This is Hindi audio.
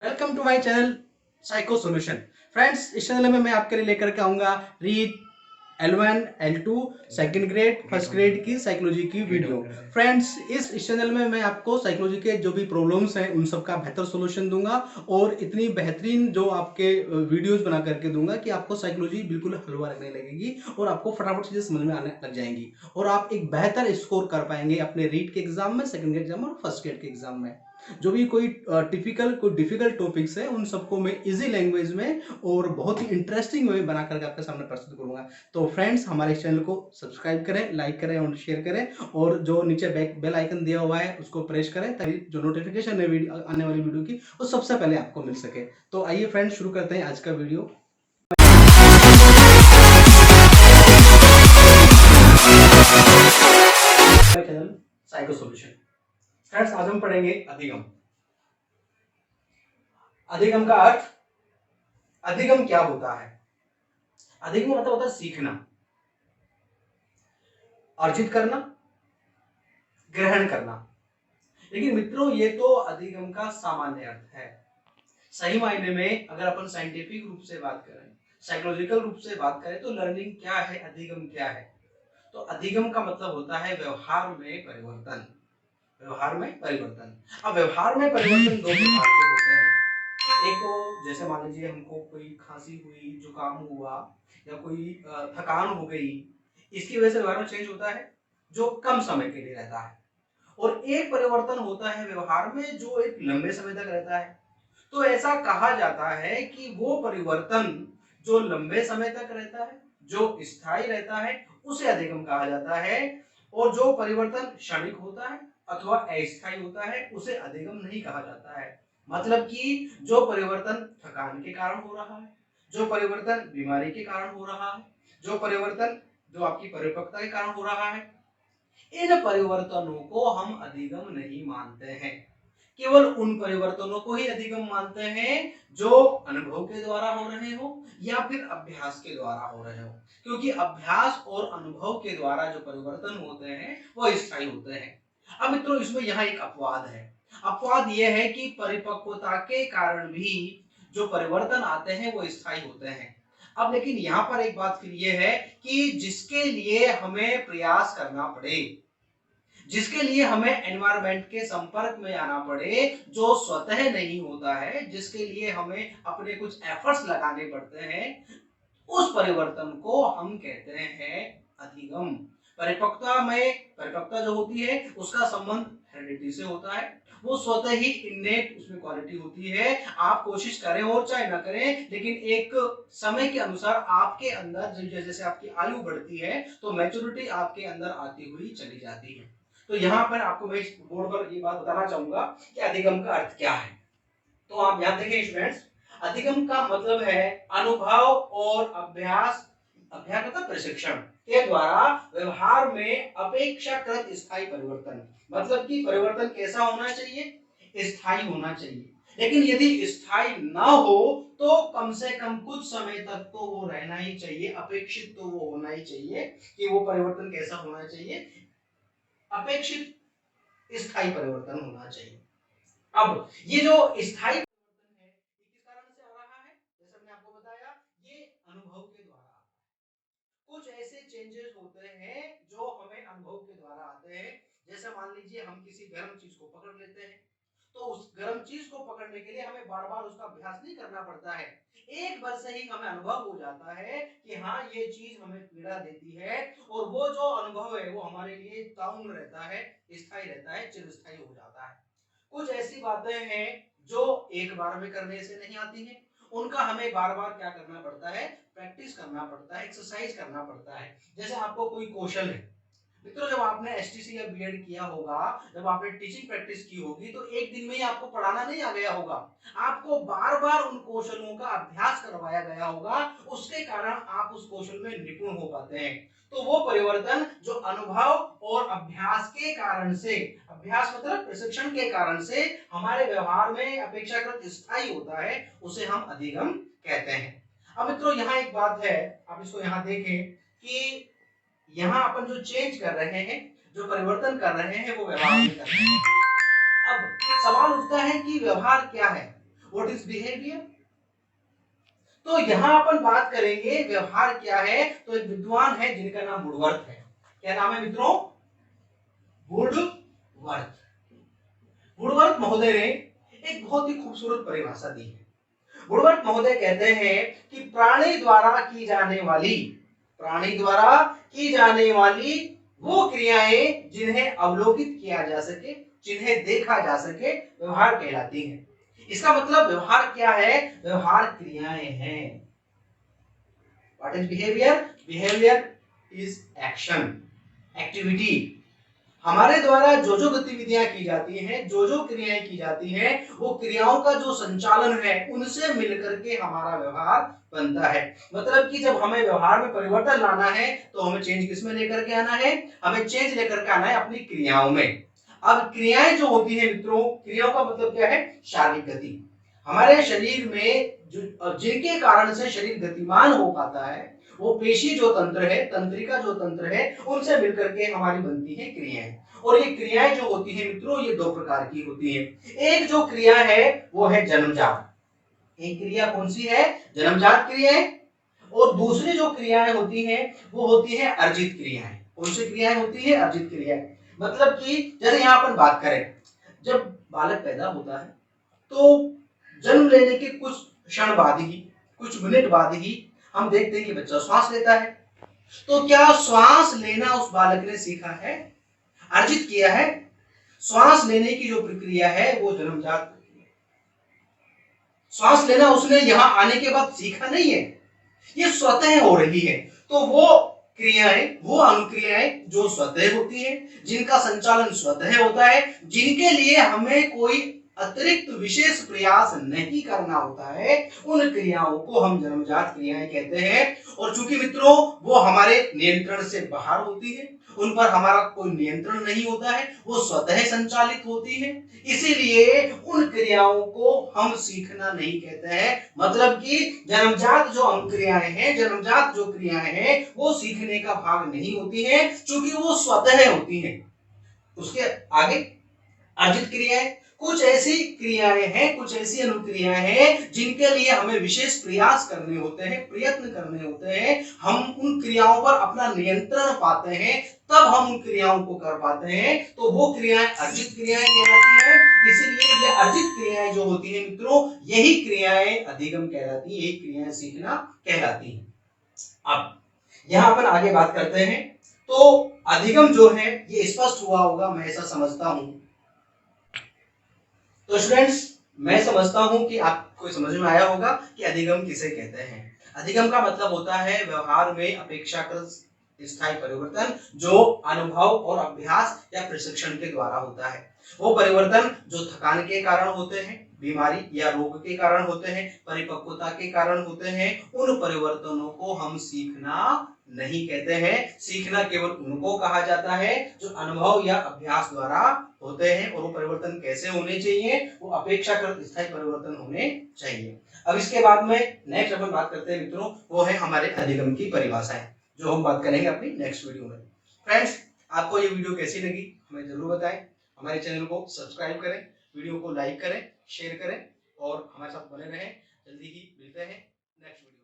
Welcome to my channel psycho solution. Friends, इस चैनल में मैं आपके लिए लेकर के आऊंगा REET L1 L2 second grade first grade की साइकोलॉजी की वीडियो। फ्रेंड्स, इस चैनल में मैं आपको साइकोलॉजी के जो भी प्रॉब्लम्स हैं उन सब का बेहतर सॉल्यूशन दूंगा और इतनी बेहतरीन जो आपके वीडियोस बना करके दूंगा कि आपको साइकोलॉजी बिल्कुल हलवा लगने लगेगी और आपको फटाफट चीजें समझ में आने लग जाएंगी और आप एक बेहतर स्कोर कर पाएंगे अपने रीड के एग्जाम में, सेकंड ग्रेड एग्जाम और फर्स्ट ग्रेड के एग्जाम में। जो भी कोई डिफिकल्ट टॉपिक्स है उन सबको मैं इजी लैंग्वेज में और बहुत ही इंटरेस्टिंग वे बना करके आपके सामने प्रस्तुत करूंगा। तो फ्रेंड्स, हमारे चैनल को सब्सक्राइब करें, लाइक करें और शेयर करें और जो नीचे बेल आइकन दिया हुआ है उसको प्रेस करें ताकि जो नोटिफिकेशन है आने वाली वीडियो की वो सबसे पहले आपको मिल सके। तो आइए फ्रेंड्स, शुरू करते हैं आज का video. Channel psycho solution. Friends, आज हम पढ़ेंगे अधिगम। अधिगम का अर्थ, अधिगम क्या होता है? अधिगम मतलब होता है सीखना, अर्जित करना, ग्रहण करना। लेकिन मित्रों, ये तो अधिगम का सामान्य अर्थ है। सही मायने में अगर अपन साइंटिफिक रूप से बात करें, साइकोलॉजिकल रूप से बात करें तो लर्निंग क्या है, अधिगम क्या है? तो अधिगम का मतलब होता है व्यवहार में परिवर्तन। व्यवहार में परिवर्तन। अब व्यवहार में परिवर्तन दो प्रकार के होते हैं। एक तो जैसे मान लीजिए हमको कोई खांसी हुई, जुकाम हुआ या कोई थकान हो गई, इसकी वजह से व्यवहार चेंज होता है जो कम समय के लिए रहता है। और एक परिवर्तन होता है व्यवहार में जो एक लंबे समय तक रहता है। तो ऐसा कहा जाता है कि वो परिवर्तन जो लंबे समय तक रहता है, जो स्थायी रहता है, उसे अधिगम कहा जाता है। और जो परिवर्तन क्षणिक होता है अथवा अस्थायी होता है उसे अधिगम नहीं कहा जाता है। मतलब कि जो परिवर्तन थकान के कारण हो रहा है, जो परिवर्तन बीमारी के कारण हो रहा है, जो परिवर्तन जो आपकी परिपक्वता के कारण हो रहा है, इन परिवर्तनों को हम अधिगम नहीं मानते हैं। केवल उन परिवर्तनों को ही अधिगम मानते हैं जो अनुभव के द्वारा हो रहे हो या फिर अभ्यास के द्वारा हो रहे हो। क्योंकि अभ्यास और अनुभव के द्वारा जो परिवर्तन होते हैं वो स्थायी होते हैं। अब मित्रों, इसमें यहाँ एक अपवाद है। अपवाद यह है कि परिपक्वता के कारण भी जो परिवर्तन आते हैं वो स्थायी होते हैं। अब लेकिन यहाँ पर एक बात फिर यह है कि जिसके लिए हमें प्रयास करना पड़े, जिसके लिए हमें एनवायरनमेंट के संपर्क में आना पड़े, जो स्वतः नहीं होता है, जिसके लिए हमें अपने कुछ एफर्ट्स लगाने पड़ते हैं, उस परिवर्तन को हम कहते हैं अधिगम। परिपक्वता जो होती है उसका संबंध हेरिडिटी से होता है। वो स्वतः ही इन्नेट उसमें क्वालिटी होती है। आप कोशिश करें और चाहे ना करें, लेकिन एक समय के अनुसार आपके अंदर जैसे जैसे आपकी आयु बढ़ती है तो मैच्योरिटी आपके अंदर आती हुई चली जाती है। तो यहाँ पर आपको मैं बोर्ड पर ये बात बताना चाहूंगा कि अधिगम का अर्थ क्या है। तो आप यहाँ देखें स्टूडेंट्स, अधिगम का मतलब है अनुभव और अभ्यास, अभ्यास मतलब प्रशिक्षण के द्वारा व्यवहार में अपेक्षाकृत स्थायी परिवर्तन। मतलब कि परिवर्तन कैसा होना चाहिए? स्थायी होना चाहिए। लेकिन यदि स्थायी ना हो तो कम से कम कुछ समय तक तो वो रहना ही चाहिए। अपेक्षित तो वो होना ही चाहिए कि वो परिवर्तन कैसा होना चाहिए? अपेक्षित स्थायी परिवर्तन होना चाहिए। अब ये जो स्थायी परिवर्तन है ये किस कारण से आ रहा है? जैसे मैंने आपको बताया, ये अनुभव के द्वारा आता है। कुछ ऐसे चेंजेस होते हैं जो हमें अनुभव के द्वारा आते हैं। जैसे मान लीजिए हम किसी गर्म चीज को पकड़ लेते हैं, तो उस गर्म चीज को पकड़ने के लिए हमें बार बार उसका अभ्यास नहीं करना पड़ता है। एक बार से ही हमें अनुभव हो जाता है कि हाँ, ये चीज हमें पीड़ा देती है और वो जो अनुभव है वो हमारे लिए ताउम्र रहता है, स्थायी रहता है, चिरस्थायी हो जाता है। कुछ ऐसी बातें हैं जो एक बार में करने से नहीं आती हैं, उनका हमें बार बार क्या करना पड़ता है? प्रैक्टिस करना पड़ता है, एक्सरसाइज करना पड़ता है। जैसे आपको कोई कौशल है मित्रों, जब आपने एसटीसी या बीएड किया होगा, जब आपने टीचिंग प्रैक्टिस की होगी तो एक दिन में ही आपको पढ़ाना नहीं आ गया होगा। आपको बार बार उन कौशलों का अभ्यास करवाया गया होगा, उसके कारण आप उस कौशल में निपुण हो पाते हैं। तो वो परिवर्तन जो अनुभव और अभ्यास के कारण से, अभ्यास मतलब प्रशिक्षण के कारण से हमारे व्यवहार में अपेक्षाकृत स्थायी होता है, उसे हम अधिगम कहते हैं। अब मित्रों, यहाँ एक बात है, आप इसको यहाँ देखें कि यहाँ अपन जो चेंज कर रहे हैं, जो परिवर्तन कर रहे हैं, वो व्यवहार में कर रहे हैं। अब सवाल उठता है कि व्यवहार क्या है? What is behaviour? तो यहां अपन बात करेंगे व्यवहार क्या है। तो एक विद्वान है जिनका नाम वुडवर्थ है। क्या नाम है मित्रों? वुडवर्थ। वुडवर्थ महोदय ने एक बहुत ही खूबसूरत परिभाषा दी है। वुडवर्थ महोदय कहते हैं कि प्राणी द्वारा की जाने वाली वो क्रियाएं जिन्हें अवलोकित किया जा सके, जिन्हें देखा जा सके, व्यवहार कहलाती हैं। इसका मतलब व्यवहार क्या है? व्यवहार क्रियाएं हैं। What is behaviour? Behaviour is action, activity. हमारे द्वारा जो जो गतिविधियां की जाती हैं, जो जो क्रियाएं की जाती हैं, वो क्रियाओं का जो संचालन है उनसे मिलकर के हमारा व्यवहार बनता है। मतलब कि जब हमें व्यवहार में परिवर्तन लाना है तो हमें चेंज किसमें लेकर के आना है? हमें चेंज लेकर के आना है अपनी क्रियाओं में। अब क्रियाएं जो होती है मित्रों, क्रियाओं का मतलब क्या है? शारीरिक गति। हमारे शरीर में जिनके कारण से शरीर गतिमान हो पाता है, वो पेशी जो तंत्र है, तंत्रिका जो तंत्र है, उनसे मिलकर के हमारी बनती है क्रियाएं। और ये क्रियाएं जो होती है मित्रों, ये दो प्रकार की होती है। एक जो क्रिया है वो है जन्मजात। एक क्रिया कौन सी है? जन्मजात क्रियाएं। और दूसरी जो क्रियाएं होती हैं वो होती है अर्जित क्रियाएं। कौन सी क्रियाएं होती है? अर्जित क्रियाएं। मतलब कि जैसे यहाँ अपन बात करें, जब बालक पैदा होता है तो जन्म लेने के कुछ क्षण बाद ही, कुछ मिनट बाद ही हम देखते हैं कि बच्चा श्वास लेता है। तो क्या श्वास लेना उस बालक ने सीखा है? अर्जित किया है? श्वास लेने की जो प्रक्रिया है वो जन्मजात प्रक्रिया। श्वास लेना उसने यहां आने के बाद सीखा नहीं है, ये स्वतः हो रही है। तो वो क्रियाएं, वो अनुक्रियाएं जो स्वतः होती हैं, जिनका संचालन स्वतः होता है, जिनके लिए हमें कोई अतिरिक्त विशेष प्रयास नहीं करना होता है, उन क्रियाओं को हम जन्मजात क्रियाएं कहते हैं। और चूंकि मित्रों वो हमारे नियंत्रण से बाहर होती है, उन पर हमारा कोई नियंत्रण नहीं होता है, वो स्वतः संचालित होती है, इसीलिए उन क्रियाओं को हम सीखना नहीं कहते हैं। मतलब कि जन्मजात जो अनुक्रियाएं हैं, जन्मजात जो क्रियाएं हैं, वो सीखने का भाग नहीं होती हैं, क्योंकि वो स्वतः होती हैं। उसके आगे अर्जित क्रियाएं, कुछ ऐसी क्रियाएं हैं, कुछ ऐसी अनुक्रियाएं हैं जिनके लिए हमें विशेष प्रयास करने होते हैं, प्रयत्न करने होते हैं, हम उन क्रियाओं पर अपना नियंत्रण पाते हैं, तब हम उन क्रियाओं को कर पाते हैं। तो वो क्रियाएं अर्जित क्रियाएं कहलाती हैं। इसीलिए ये अर्जित क्रियाएं जो होती हैं मित्रों, यही क्रियाएं अधिगम कहलाती हैं, यही क्रियाएं सीखना कहलाती हैं। अब यहां पर आगे बात करते हैं। तो अधिगम जो है ये स्पष्ट हुआ होगा, मैं ऐसा समझता हूं। तो स्टूडेंट्स, मैं समझता हूं कि आपको समझ में आया होगा कि अधिगम किसे कहते हैं। अधिगम का मतलब होता है व्यवहार में अपेक्षाकृत स्थायी परिवर्तन, जो अनुभव और अभ्यास या प्रशिक्षण के द्वारा होता है। वो परिवर्तन जो थकान के कारण होते हैं, बीमारी या रोग के कारण होते हैं, परिपक्वता के कारण होते हैं, उन परिवर्तनों को हम सीखना नहीं कहते हैं। सीखना केवल उनको कहा जाता है जो अनुभव या अभ्यास द्वारा होते हैं। और वो परिवर्तन कैसे होने चाहिए? वो अपेक्षाकृत स्थायी परिवर्तन होने चाहिए। अब इसके बाद में नेक्स्ट अपन बात करते हैं मित्रों, वो है हमारे अधिगम की परिभाषाएं, जो हम बात करेंगे अपनी नेक्स्ट वीडियो में। फ्रेंड्स, आपको ये वीडियो कैसी लगी हमें जरूर बताएं। हमारे चैनल को सब्सक्राइब करें, वीडियो को लाइक करें, शेयर करें और हमारे साथ बने रहें। जल्दी ही मिलते हैं नेक्स्ट वीडियो।